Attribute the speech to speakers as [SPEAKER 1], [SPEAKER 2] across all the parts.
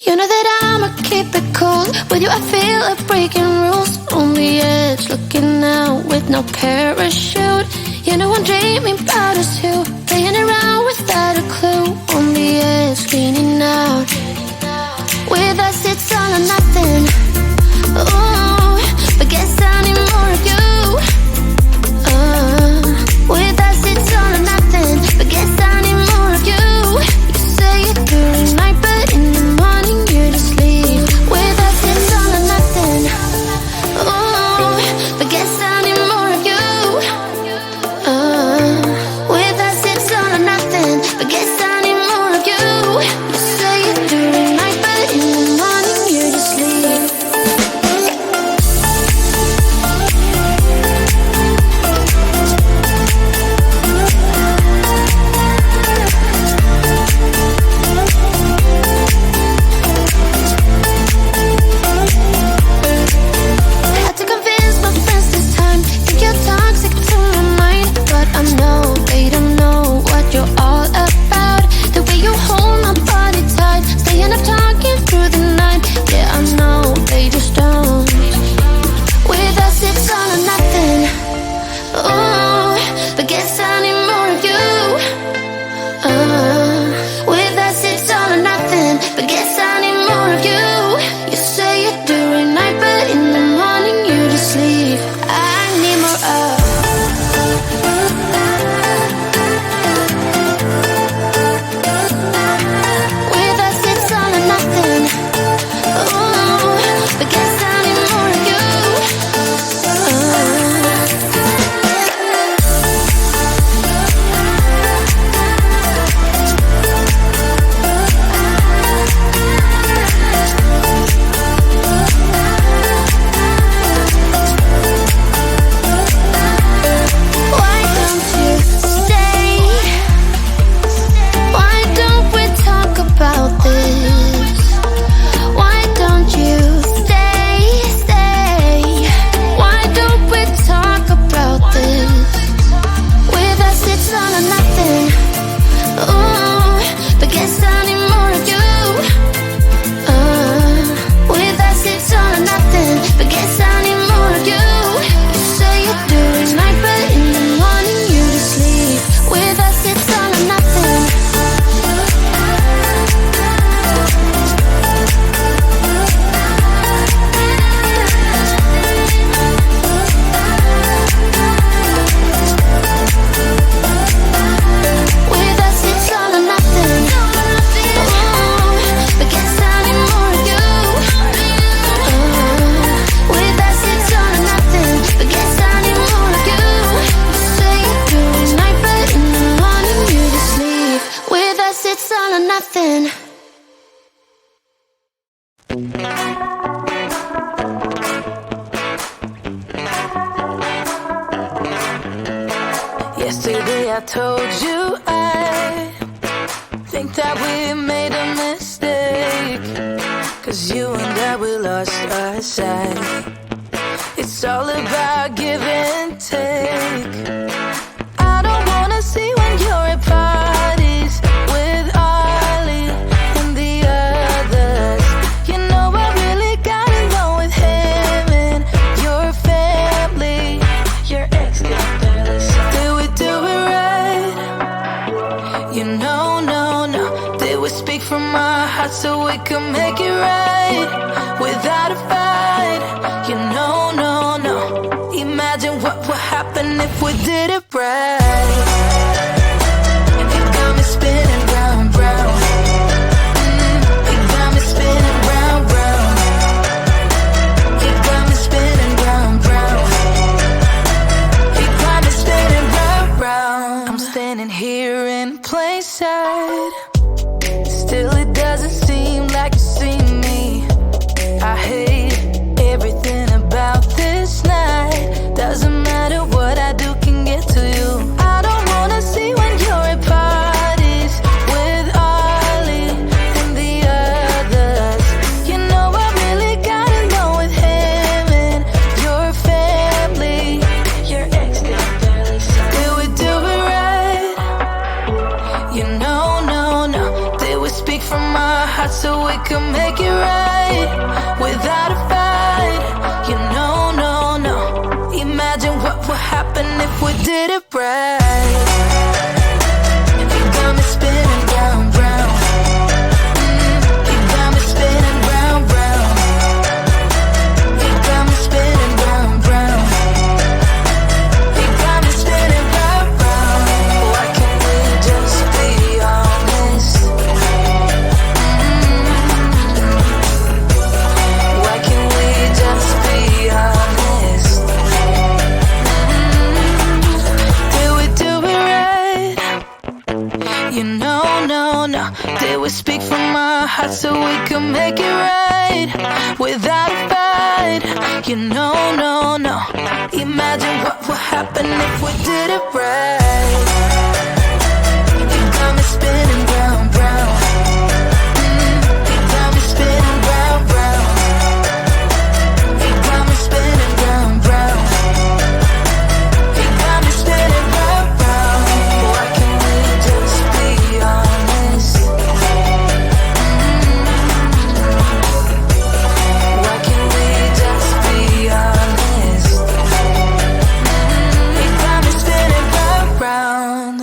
[SPEAKER 1] You know that I'ma keep it cool. With you I feel like breaking rules. On the edge, looking out with no parachute. You know I'm dreaming about us too. Playing around without a clue. On the edge, leaning out. With us it's all or nothing. Ooh, but guess I need more of you. With us it's all or nothing. But guess I need more of you. You say it during night, but in the morning you just leave. With us it's all or nothing. Ooh, but guess I need more of you. With us it's all or nothing. But guess I need more of you. You say it during night, but in the morning you just leave. Had to convince my friends this time. Think you're toxic to my mind, but I know they don't know what you're all about. The way you hold my body tight, staying up talking through the night. Yeah, I know they just don't. With us it's all or nothing. Ooh, but guess I need more of you. With us it's all or nothing. But guess I need more of you. You say it during night, but in the morning you just leave. I need more of. With us it's all or nothing. Ooh, but guess I need more of you. Why don't you stay? Why don't we talk about this? Why don't you stay? Why don't we talk about this? With us it's all or nothing. Ooh, but guess I need more of you. With us it's all or nothing. But guess I need more of you. You say it during night, but in the morning you just leave. With us it's all or nothing. With us it's all or nothing. Ooh, but guess I need more of you. With us it's all or nothing. But guess I need more of you. You say it during night, but in the morning you just leave. With us it's all or nothing.
[SPEAKER 2] Yesterday I told you I think that we made a mistake, 'cause you and I, we lost our sight. It's all about give and take. I don't wanna see when you're at parties with Ollie and the others. You know I really got along with him and your family. Your ex got barely said. Did we do it right? You know, no. Did we speak from our hearts so we could make it right without a fight? You know, no. Imagine what would happen if we did it right. You got me spinning round. You got me spinning round. You got me spinning round. You got me spinning round. I'm standing here in plain sight. Still it doesn't seem like you see me. I hate everything about this night. Doesn't matter what I do can get to you. I don't wanna see when you're at parties with Ollie and the others. You know I really got along with him and your family. Your ex got barely said. Did we do it right? You know, no. hearts so we can make it right without a fight. You know, no, no. Imagine what would happen if we did it right. You got me spinning round, round. You got me spinning round, round. You got me spinning round, round. You got me spinning round, round. Why can't we just be honest? Why can't we just be honest? Did we do it right? You know, no, no. Did we speak from our hearts so we can make it right without a fight? You know, no, no. Imagine what would happen if we did it right. You got me spinning round, round. You got me spinning round, round. You got me spinning round, round. You got me spinning round, round. Why can't we just be honest? Why can't we just be honest? You got me spinning round, round.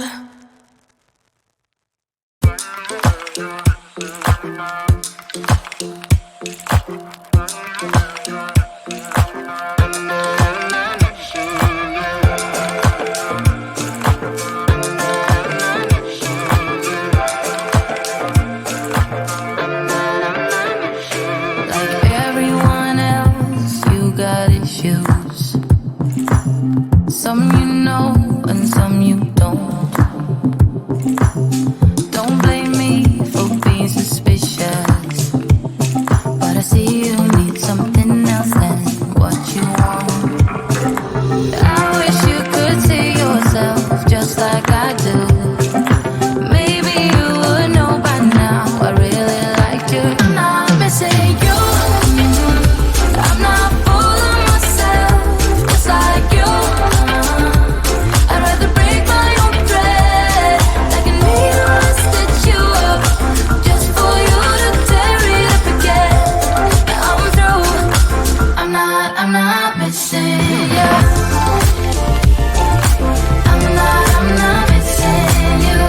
[SPEAKER 2] Like everyone else, you got issues. Some you know and some you don't. Don't blame me for being suspicious, but I see you need something else than what you want. I wish you could see yourself just like I do. Maybe you would know by now I really liked you. I'm not missing you. I'm not fooling myself just like you. I'd rather break my own thread like a needle and stitch you up just for you to tear it up again. Now I'm through. I'm not missing you. I'm not missing you.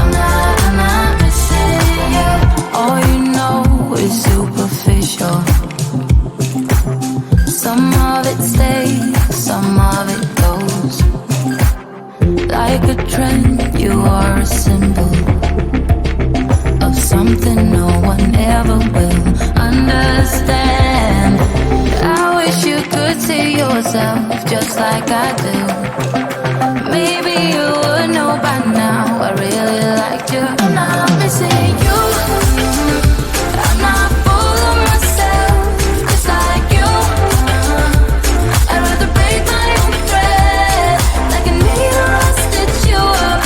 [SPEAKER 2] I'm not missing you. All you know is superficial. Some of it stays, some of it goes. Like a trend, you are a symbol of something no one ever will understand. I wish you could see yourself just like I do. Maybe you would know by now I really liked you. I'm not missing you. I'm not fooling myself just like you. I'd rather break my own thread like a needle and stitch you up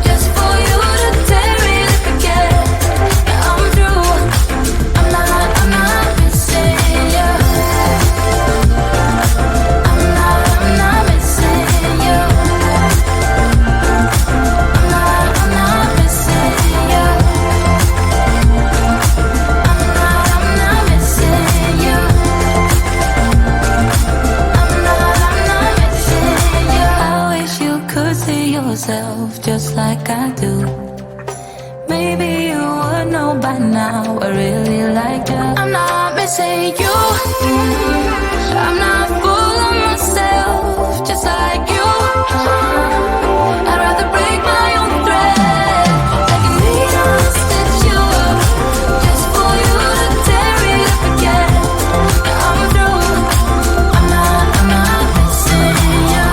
[SPEAKER 2] just for you to tear it up again. Now I'm through. I'm not missing you. I'm not missing you. I'm not missing you. I'm not missing you. I'm not missing you. I wish you could see yourself just like I do. Maybe you would know by now I really like you. I'm not missing you. I'm not fooling myself just like you. I'd rather break my own thread like a needle and stitch you up just for you to tear it up again. Now I'm through. I'm not missing you.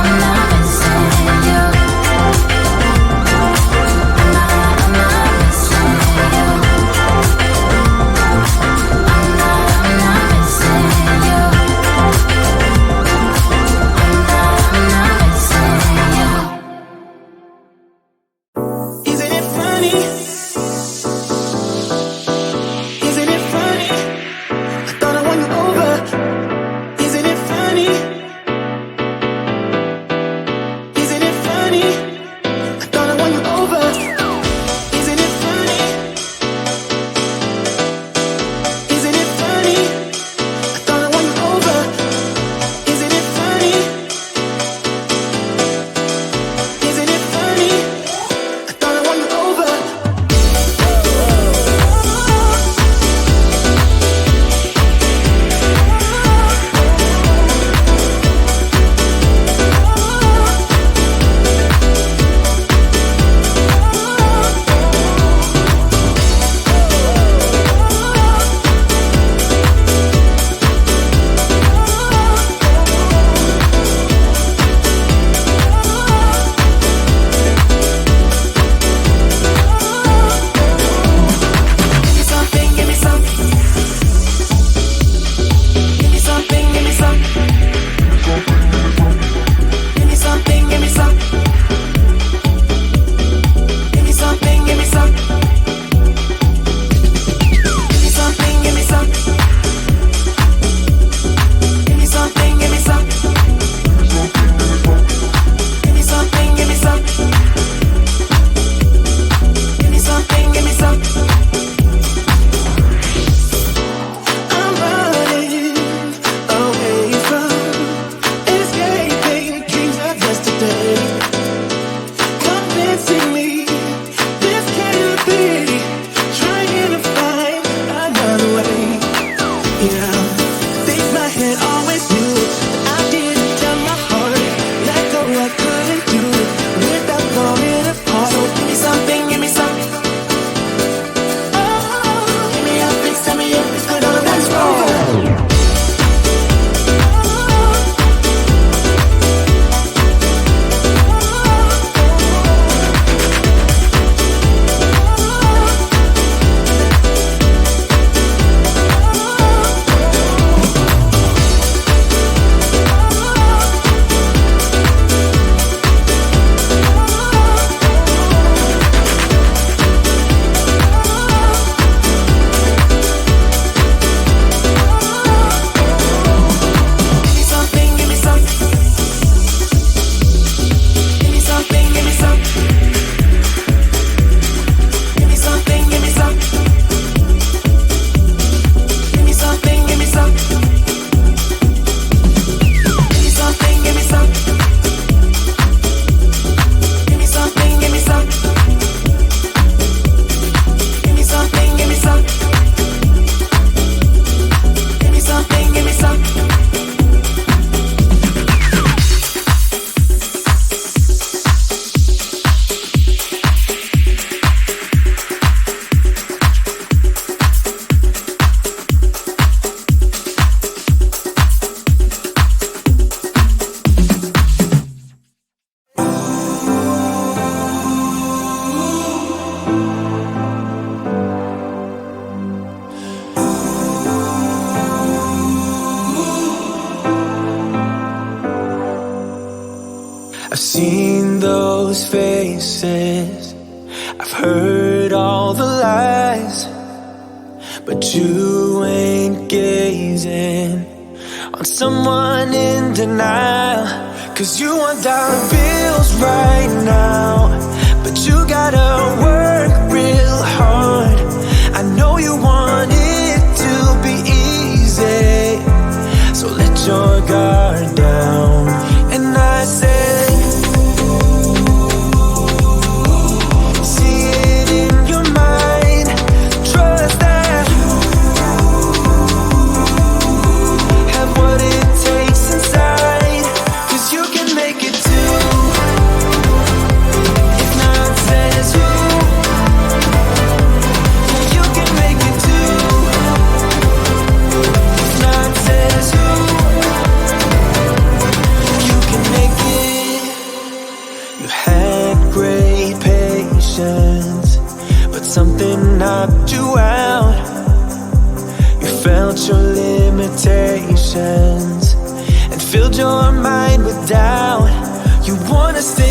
[SPEAKER 2] I'm not missing you. I'm not missing you. I'm not
[SPEAKER 3] I've seen those faces, I've heard all the lies, but you ain't gazing on someone in denial. 'Cause you want dollar bills right now, but you gotta work real hard. I know you want it to be easy, so let your guard down. And I said, see it in your mind, trust that you have what it takes inside. 'Cause you can make it too, if not says who. Yeah, you can make it too, if not says who. You can make it. You had great patience, but something knocked you out. You felt your limitations and filled your mind with doubt. You wanna stay